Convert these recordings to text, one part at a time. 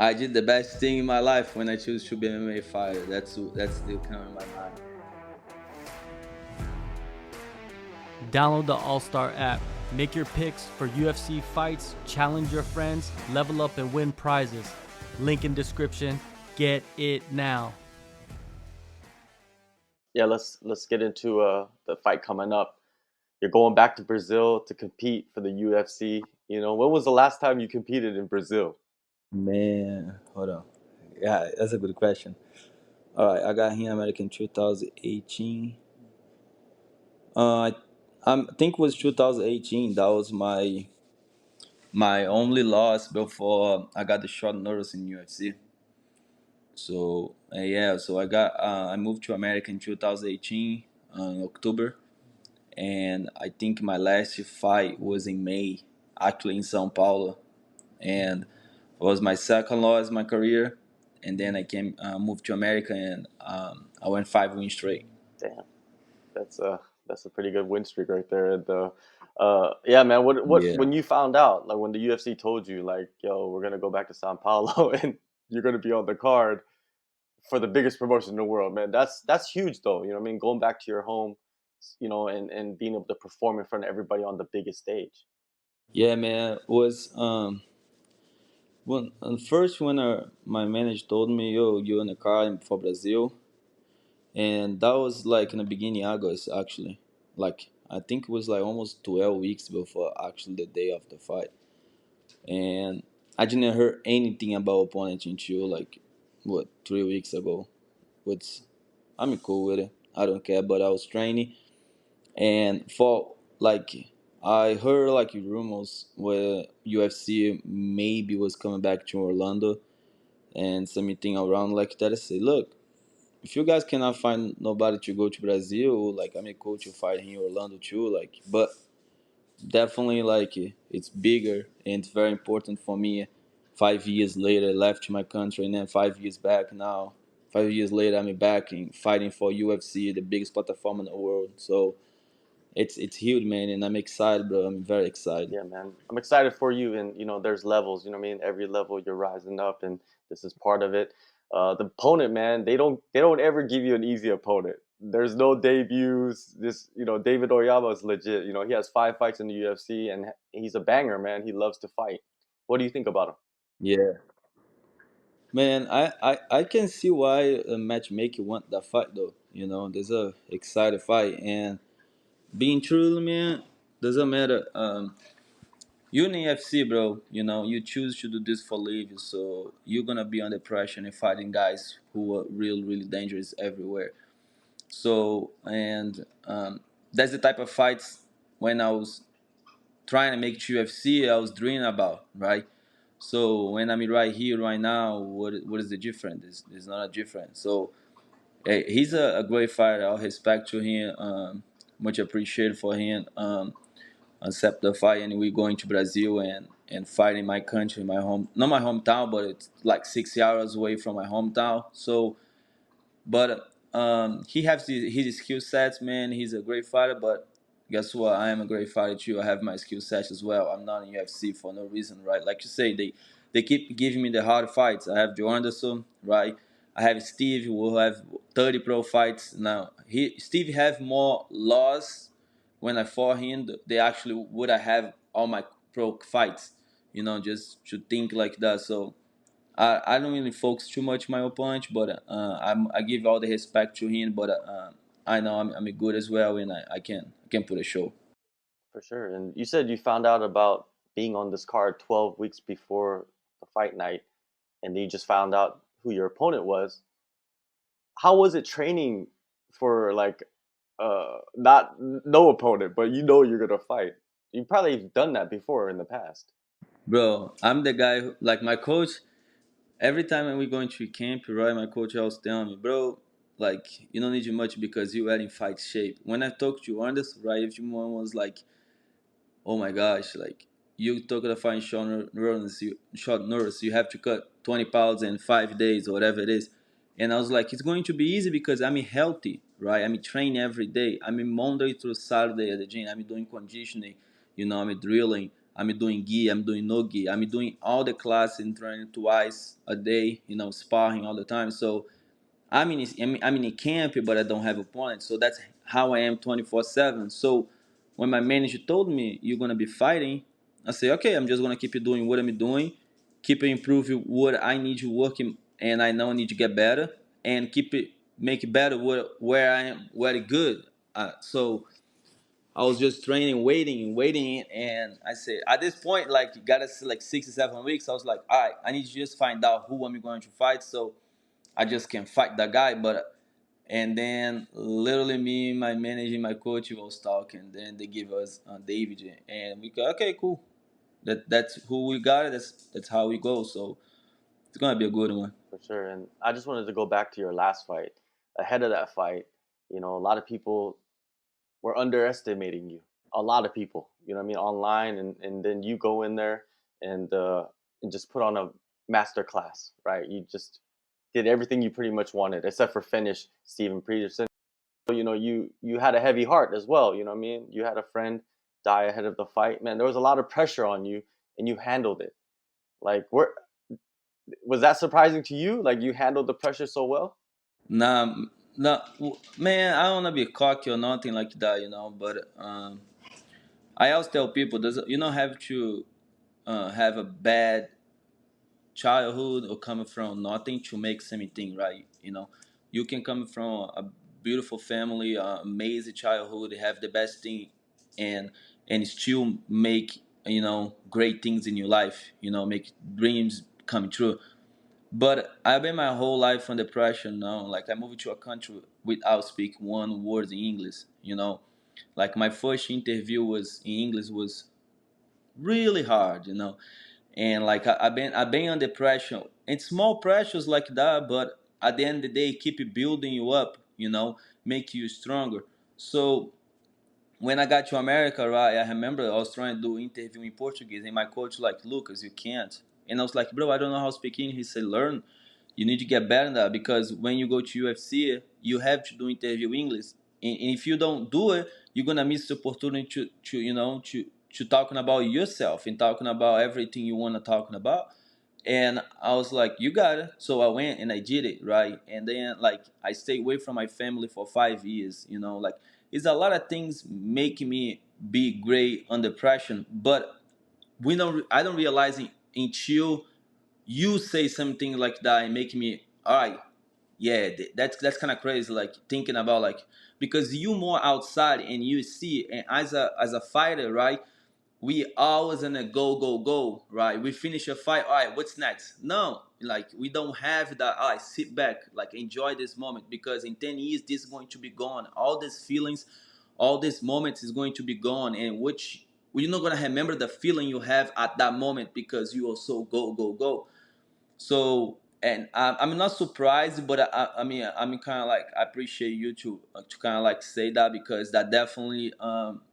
I did the best thing in my life when I choose to be an MMA fighter. That's still coming in my mind. Download the AllStar app. Make your picks for UFC fights, challenge your friends, level up and win prizes. Link in description. Get it now. Yeah, let's get into the fight coming up. You're going back to Brazil to compete for the UFC. When was the last time you competed in Brazil? Man, hold on. Yeah, that's a good question. All right, I got here in America in 2018. I think it was 2018. That was my only loss before I got the short notice in UFC. So yeah, so I moved to America in 2018 in October, and I think my last fight was in May, actually in São Paulo, and it was my second loss in my career. And then I moved to America, and I went 5 wins straight. Damn, that's a pretty good win streak right there. Yeah, man. What Yeah. when you found out, like when the UFC told you, like, yo, we're gonna go back to Sao Paulo and you're gonna be on the card for the biggest promotion in the world, man. That's huge, though. You know what I mean? Going back to your home, and being able to perform in front of everybody on the biggest stage. Yeah, man. It was when my manager told me, "Yo, you're in the car for Brazil," and that was like in the beginning of August, actually. Like I think it was like almost 12 weeks before actually the day of the fight, and I didn't hear anything about opponent until like what 3 weeks ago. Which I'm cool with it. I don't care, but I was training, and for like I heard like rumors where UFC maybe was coming back to Orlando and something around like that. I say, look, if you guys cannot find nobody to go to Brazil, like I'm cool to fight here in Orlando too. Like, but definitely like it's bigger and it's very important for me. 5 years later, left my country, and then 5 years back now. 5 years later, I'm back in fighting for UFC, the biggest platform in the world. So it's huge, man, and I'm excited, bro. I'm very excited. Yeah, man. I'm excited for you, and there's levels. You know what I mean? Every level you're rising up, and this is part of it. The opponent, man, they don't ever give you an easy opponent. There's no debuts. David Oyama is legit. He has 5 fights in the UFC, and he's a banger, man. He loves to fight. What do you think about him? Yeah, man. I can see why a matchmaker want that fight though. There's a excited fight, and being true, man, doesn't matter. You in UFC, bro, you choose to do this for living, so you're gonna be under pressure and fighting guys who are really dangerous everywhere. So, and that's the type of fights when I was trying to make to UFC, I was dreaming about, right? So when I'm right here, right now, what is the difference? There's not a difference. So he's a great fighter. All respect to him. Much appreciated for him. Accept the fight, and we're going to Brazil and fight in my country, my home, not my hometown, but it's like 6 hours away from my hometown. So, but he has his skill sets, man. He's a great fighter, but guess what? I am a great fighter too. I have my skill sets as well. I'm not in UFC for no reason, right? Like you say, they keep giving me the hard fights. I have Joe Anderson, right? I have Steve, who will have 30 pro fights now. Steve have more loss when I fought him. They actually would I have all my pro fights, just to think like that. So I don't really focus too much my opponent, but I give all the respect to him. But I know I'm good as well, and I can put a show. For sure. And you said you found out about being on this card 12 weeks before the fight night, and then you just found out who your opponent was. How was it training for like not no opponent, but you're gonna fight? You probably have done that before in the past. Bro, I'm the guy like my coach. Every time when we go into camp, right, my coach always tell me, bro, like you don't need you much because you are in fight shape. When I talk to you on this, right, if you was like, oh my gosh, like you took the fight short notice, you have to cut 20 pounds in 5 days or whatever it is. And I was like, it's going to be easy because I'm healthy, right? I'm training every day. I'm in Monday through Saturday at the gym. I'm doing conditioning, I'm drilling. I'm doing gi, I'm doing no gi, I'm doing all the classes and training twice a day, sparring all the time. So I'm in a camp, but I don't have a point. So that's how I am 24/7. So when my manager told me you're gonna be fighting, I say okay, I'm just gonna keep doing what I'm doing, keep improving what I need to work in, and I know I need to get better, and keep it make it better where I am very good. So I was just training, waiting, and I said at this point, like you gotta see like 6 or 7 weeks. I was like, all right, I need to just find out who I'm going to fight. So I just can fight that guy, but and then literally me, my manager, my coach was talking. Then they give us David, and we go, okay, cool. That's who we got. That's how we go. So it's gonna be a good one. For sure. And I just wanted to go back to your last fight. Ahead of that fight, a lot of people were underestimating you. A lot of people, what I mean, online, and then you go in there and just put on a master class, right? You just did everything you pretty much wanted, except for finish Steven Peterson. You had a heavy heart as well. You know what I mean? You had a friend die ahead of the fight. Man, there was a lot of pressure on you, and you handled it. Like, where was that surprising to you? Like, you handled the pressure so well? Nah, nah, man, I don't wanna be cocky or nothing like that, But I always tell people, does you don't have to have a bad childhood or coming from nothing to make something, right? You can come from a beautiful family, amazing childhood, have the best thing, and still make great things in your life. Make dreams come true. But I've been my whole life under pressure now. Like I moved to a country without speaking one word in English. Like my first interview was in English was really hard. And like I've been under pressure and small pressures like that, but at the end of the day keep it building you up, make you stronger. So when I got to America, right, I remember I was trying to do interview in Portuguese, and my coach like, Lucas, you can't. And I was like, bro, I don't know how to speak English. He said, learn. You need to get better at that because when you go to UFC, you have to do interview English, and if you don't do it, you're gonna miss the opportunity to talking about yourself and talking about everything you wanna talking about. And I was like, you got it. So I went and I did it, right? And then like I stayed away from my family for 5 years, like it's a lot of things making me be great under pressure. But I don't realize it until you say something like that and make me all right. Yeah, that's kind of crazy. Like thinking about like because you more outside and you see, and as a fighter, right? We always in a go go go, right? We finish a fight, all right, what's next? No, like we don't have that. All right, sit back, like enjoy this moment because in 10 years this is going to be gone. All these feelings, all these moments is going to be gone, and which you're not gonna remember the feeling you have at that moment because you are so go go go. So, and I'm not surprised, but I mean, I'm kind of like I appreciate you to kind of like say that because that definitely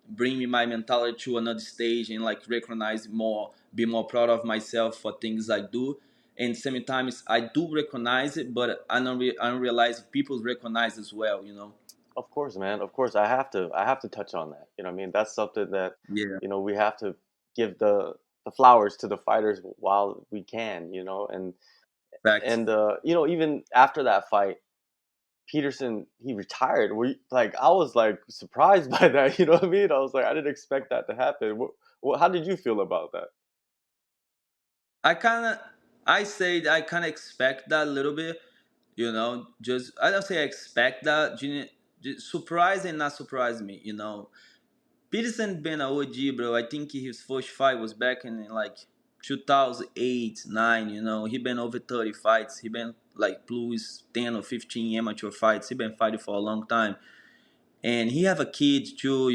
bring me my mentality to another stage and like recognize more, be more proud of myself for things I do. And sometimes I do recognize it, but I don't realize people recognize as well. Of course, man. Of course, I have to touch on that. You know what I mean? That's something that, Yeah, we have to give the flowers to the fighters while we can, and fact. and even after that fight, Peterson, he retired. Like, I was like surprised by that, you know what I mean? I was like, I didn't expect that to happen. How did you feel about that? I kind of I say that I kind of expect that a little bit. Just I don't say I expect that. Just surprise and not surprise me. Peterson been a OG, bro. I think his first fight was back in like 2008, 9. He been over 30 fights. He been like plus 10 or 15 amateur fights. He been fighting for a long time, and he have a kid too.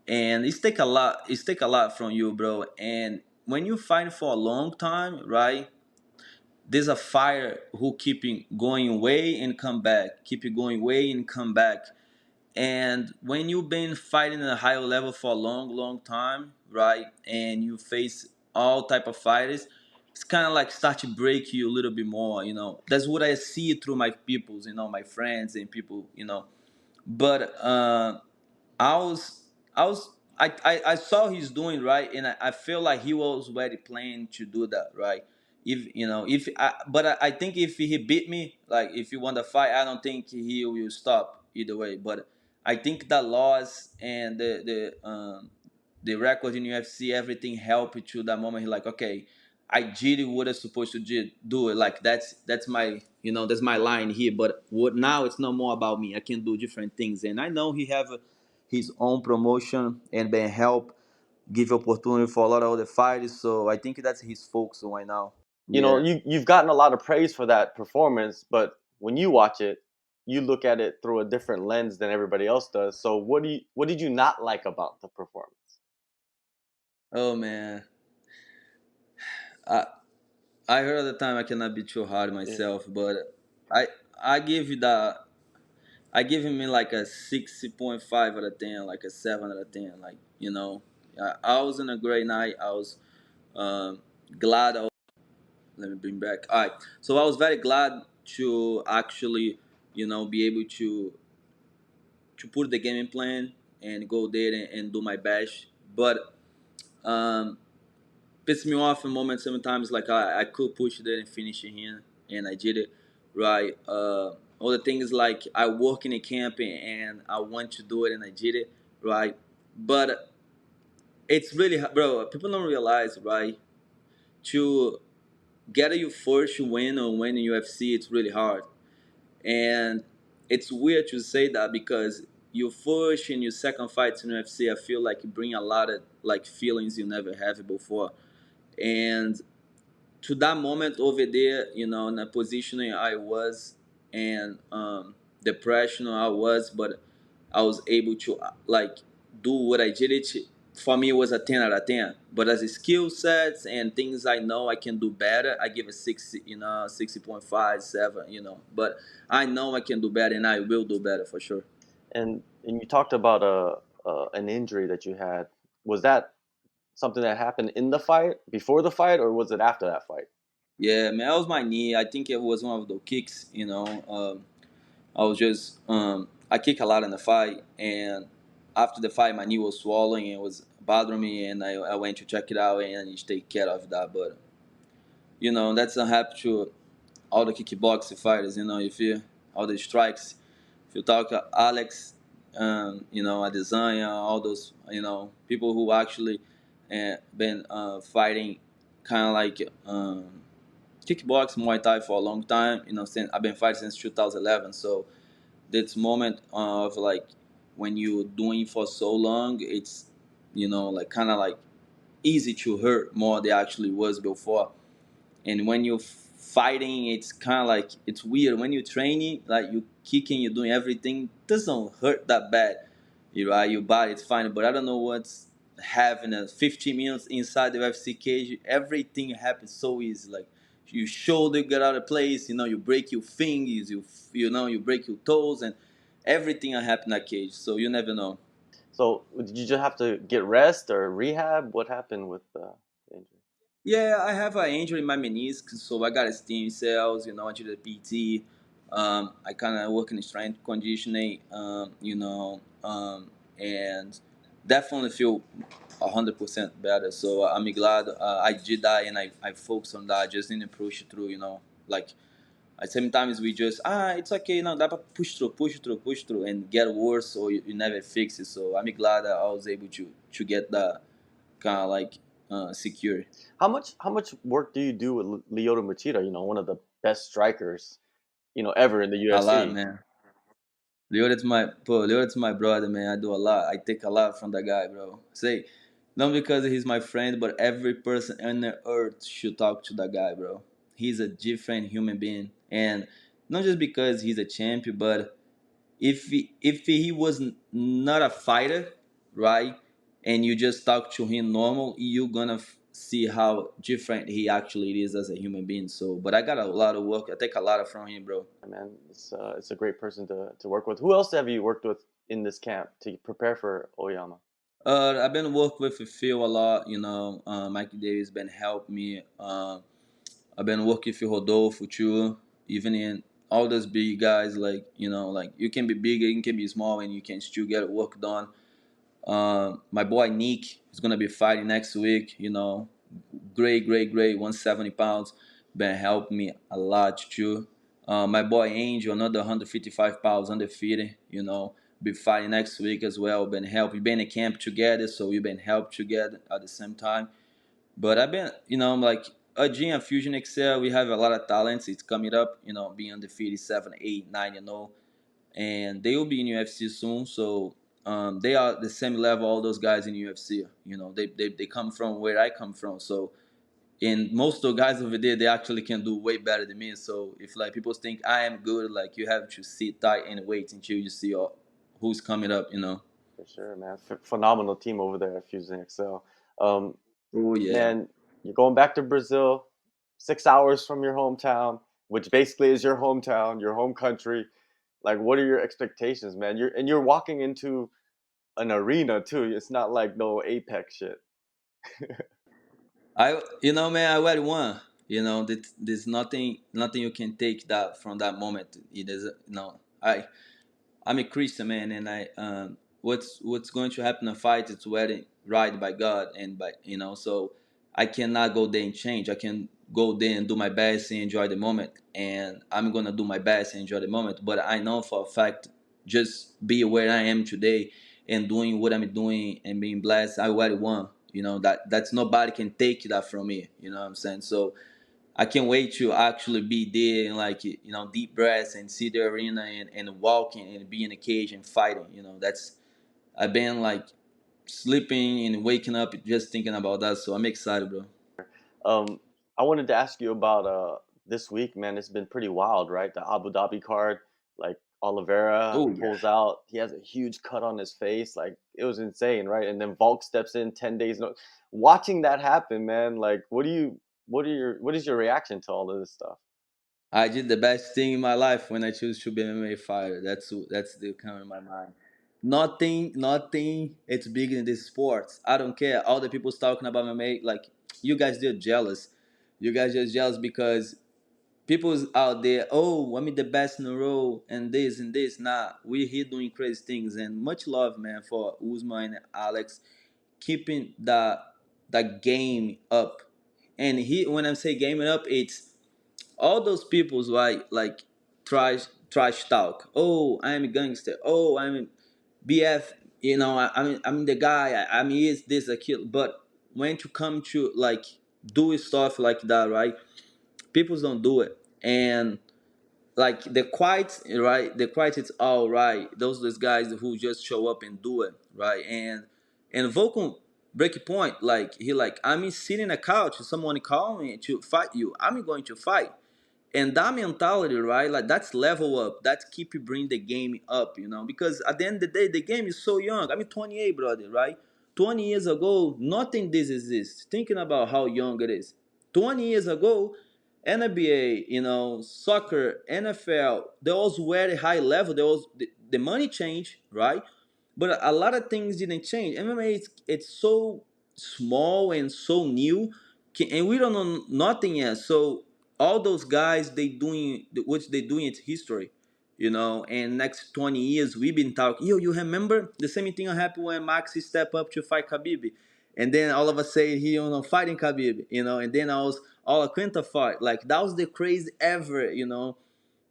And it's take a lot. It's take a lot from you, bro. And when you fight for a long time, right? There's a fire who keeping going away and come back, keep it going away and come back. And when you've been fighting at a higher level for a long, long time, right, and you face all type of fighters, it's kind of like start to break you a little bit more. That's what I see through my peoples, my friends and people. But I was, I was, I saw he's doing right, and I feel like he was already planning to do that, right? If you know, if I, but I think if he beat me, like if he won the fight, I don't think he will stop either way. But I think the loss and the record in UFC, everything helped to that moment. He like, okay, I did what I supposed to do it. Like that's my that's my line here. But what now? It's no more about me. I can do different things, and I know he have his own promotion and been help give opportunity for a lot of other fighters. So I think that's his focus right now. Yeah. You've gotten a lot of praise for that performance, but when you watch it, you look at it through a different lens than everybody else does. So what did you not like about the performance? Oh man, I I heard at the time I cannot be too hard Yeah. myself, but I I give you the I give him like a 6.5 out of 10, like a 7 out of 10. Like I was in a great night. I was um, glad. Let me bring back. All right, so I was very glad to actually be able to put the gaming plan and go there and do my best. But um, pissed me off in moments sometimes like I could push it and finish it here, and I did it right. All the things like I work in a camp and I want to do it and I did it right. But it's really bro. People don't realize right to get your first win or win in UFC. It's really hard, and it's weird to say that because your first and your second fights in UFC, I feel like you bring a lot of like feelings you never have before, and to that moment over there, in the positioning I was and the pressure I was, but I was able to like do what I did. For me, it was a 10 out of 10. But as a skill sets and things I know I can do better, I give a 60, 60.5, 7, But I know I can do better and I will do better for sure. And you talked about an injury that you had. Was that something that happened in the fight, before the fight, or was it after that fight? Yeah, man, that was my knee. I think it was one of the kicks, I was just I kick a lot in the fight, and after the fight, my knee was swelling and it was bothering me, and I went to check it out and just take care of that. But that's not happen to all the kickboxing fighters. If you all the strikes, if you talk Alex, Adesanya, all those people who actually been fighting kind of like kickboxing Muay Thai for a long time. Since I've been fighting since 2011, so this moment of like when you're doing for so long, it's like kind of like easy to hurt more than it actually was before. And when you're fighting, it's kind of like it's weird when you're training, like you kicking, you're doing everything, doesn't hurt that bad. Your body is fine, but I don't know what's having a 15 minutes inside the UFC cage. Everything happens so easy, like your shoulder get out of place, you break your fingers, you break your toes, and everything happen in that cage. So you never know. So did you just have to get rest or rehab? What happened with the injury? Yeah, I have an injury in my meniscus, so I got stem cells. I did a PT. I kind of work in strength conditioning. And definitely feel 100% better. So I'm glad I did that and I focus on that. I just didn't push through. Like sometimes we just it's okay. That push through, and get worse, or you never fix it. So I'm glad that I was able to get that kind of like secure. How much work do you do with Lyoto Machida? One of the best strikers, ever in the A lot, UFC. man. Lyoto's my brother, man. I do a lot. I take a lot from that guy, bro. Say, not because he's my friend, but every person on the earth should talk to that guy, bro. He's a different human being, and not just because he's a champion, but if he was not a fighter, right, and you just talk to him normal, you're gonna see how different he actually is as a human being. So, but I got a lot of work. I take a lot from him, bro. Man, it's a great person to work with. Who else have you worked with in this camp to prepare for Oyama? I've been working with Phil a lot. Mike Davis been help me. I've been working with Rodolfo too. Even in all those big guys, like like you can be big, you can be small, and you can still get work done. My boy Nick is gonna be fighting next week. Great, 170 pounds. Been helping me a lot too. My boy Angel, another 155 pounds undefeated. Be fighting next week as well. Been helping. Been in camp together, so we've been helped together at the same time. But I've been, like a G and Fusion Excel, we have a lot of talents. It's coming up, being undefeated 7, 8, 9, and they will be in UFC soon. So they are the same level all those guys in UFC. They come from where I come from. So and most of the guys over there, they actually can do way better than me. So if like people think I am good, like you have to sit tight and wait until you see who's coming up. For sure, man. Phenomenal team over there at Fusion Excel. Um, Oh yeah. Man, you're going back to Brazil, 6 hours from your hometown, which basically is your hometown, your home country. Like, what are your expectations, man? You're walking into an arena too. It's not like no Apex shit. Man, I already won. There's nothing you can take that from that moment. It is, I'm a Christian man, and what's going to happen in a fight? It's already right by God, and so I cannot go there and change. I can go there and do my best and enjoy the moment, and I'm gonna do my best and enjoy the moment. But I know for a fact, just be where I am today and doing what I'm doing and being blessed. I already won. That's nobody can take that from me. You know what I'm saying? So I can't wait to actually be there and like deep breaths and see the arena and walking and be in a cage and fighting. That's I've been like sleeping and waking up just thinking about that. So I'm excited, bro. Um, I wanted to ask you about this week, man. It's been pretty wild, right? The Abu Dhabi card, like Oliveira Oh yeah. pulls out. He has a huge cut on his face. Like it was insane, right? And then Volk steps in 10 days. No, watching that happen, man. Like, what is your reaction to all of this stuff? I did the best thing in my life when I choose to be an MMA fighter. That's the come in my mind. Nothing. It's bigger than this sports. I don't care. All the people's talking about MMA, like you guys, they're jealous. You guys just jealous because people's out there. Oh, I'm the best in the row and this and this. Nah, we here doing crazy things and much love, man, for Usman and Alex keeping the game up. And when I say gaming up, it's all those people's like trash talk. Oh, I'm a gangster. Oh, I'm a BF. I'm the guy. I'm is this a kill. But when to come to like do stuff like that, right? People don't do it, and like the quiet, right? The quiet, it's all right. Those guys who just show up and do it, right? And Vulcan break point, like he like I'm sitting on a couch. Someone call me to fight you. I'm going to fight. And that mentality, right? Like that's level up. That's keep you bring the game up, because at the end of the day, the game is so young. I mean, 28, brother, right? 20 years ago, nothing this exists. Thinking about how young it is. 20 years ago, NBA, soccer, NFL, they was very high level. There was the money changed, right? But a lot of things didn't change. MMA, it's so small and so new, and we don't know nothing yet. So all those guys, they doing what they doing, it's history, and next 20 years we've been talking. You remember the same thing happened when Maxi stepped up to fight Khabib, and then all of us say he fighting Khabib, and then I was all a Quinta fight, like that was the crazy ever,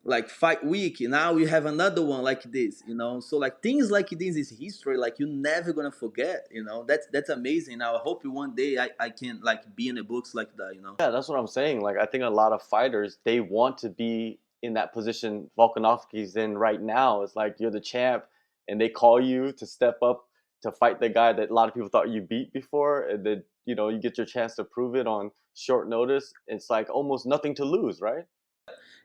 like fight week. Now we have another one like this, so like things like this is history, like you're never gonna forget. That's amazing. Now I hope one day I can like be in the books like that. Yeah, that's what I'm saying. Like, I think a lot of fighters they want to be in that position Volkanovski's in right now. It's like you're the champ, and they call you to step up to fight the guy that a lot of people thought you beat before, and then you get your chance to prove it on short notice. It's like almost nothing to lose, right?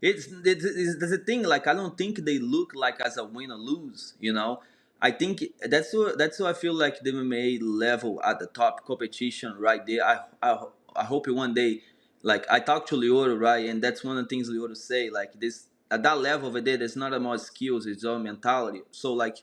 It's that's the thing. Like I don't think they look like as a win or lose. I think that's what I feel like the MMA level at the top competition right there. I hope one day, like I talked to Lyoto, right, and that's one of the things Lyoto say. Like this at that level over there, there's not a more skills, it's all mentality. So like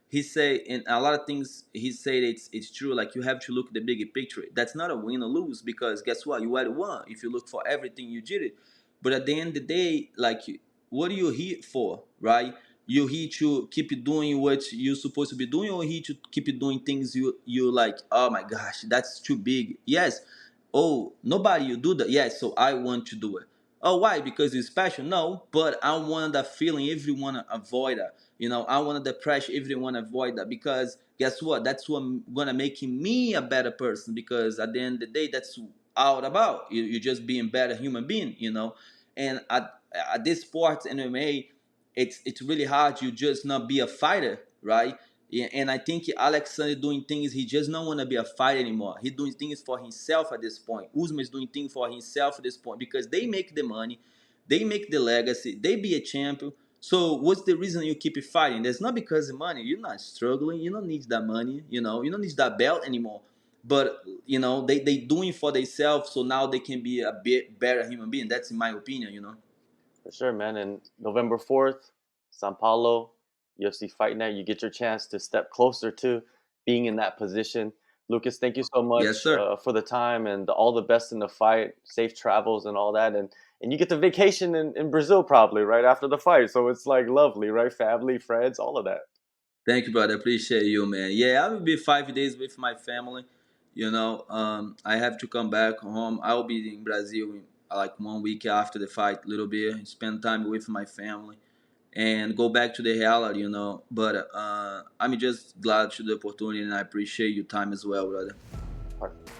he say in a lot of things he said it's true. Like you have to look at the bigger picture. That's not a win or lose because guess what? You already won if you look for everything you did it. But at the end of the day, like, what are you here for, right? you here to keep doing what you're supposed to be doing, or here to keep doing things you like, oh my gosh, that's too big. Yes. Oh, nobody you do that. Yes, so I want to do it. Oh, why? Because it's special? No, but I want that feeling. Everyone avoid that. I want the pressure. Everyone avoid that, because guess what? That's what gonna make me a better person. Because at the end of the day, that's all about. You just being better human being. And at this sport MMA, it's really hard. You just not be a fighter, right? Yeah, and I think Alexander doing things, he just don't want to be a fighter anymore. He doing things for himself at this point. Usman is doing things for himself at this point, because they make the money, they make the legacy, they be a champion. So what's the reason you keep fighting? That's not because of money. You're not struggling. You don't need that money. You don't need that belt anymore. But they doing for themselves, so now they can be a bit better human being. That's in my opinion. For sure, man. And November 4th, Sao Paulo, UFC Fight Night, you get your chance to step closer to being in that position. Lucas, thank you so Yes, much sir. for the time and all the best in the fight, safe travels and all that. And you get to vacation in Brazil probably right after the fight. So it's like lovely, right? Family, friends, all of that. Thank you, brother. Appreciate you, man. Yeah, I will be 5 days with my family. I have to come back home. I'll be in Brazil in, like 1 week after the fight, little bit, spend time with my family, and go back to the reality. But I'm just glad to the opportunity, and I appreciate your time as well, brother. Perfect.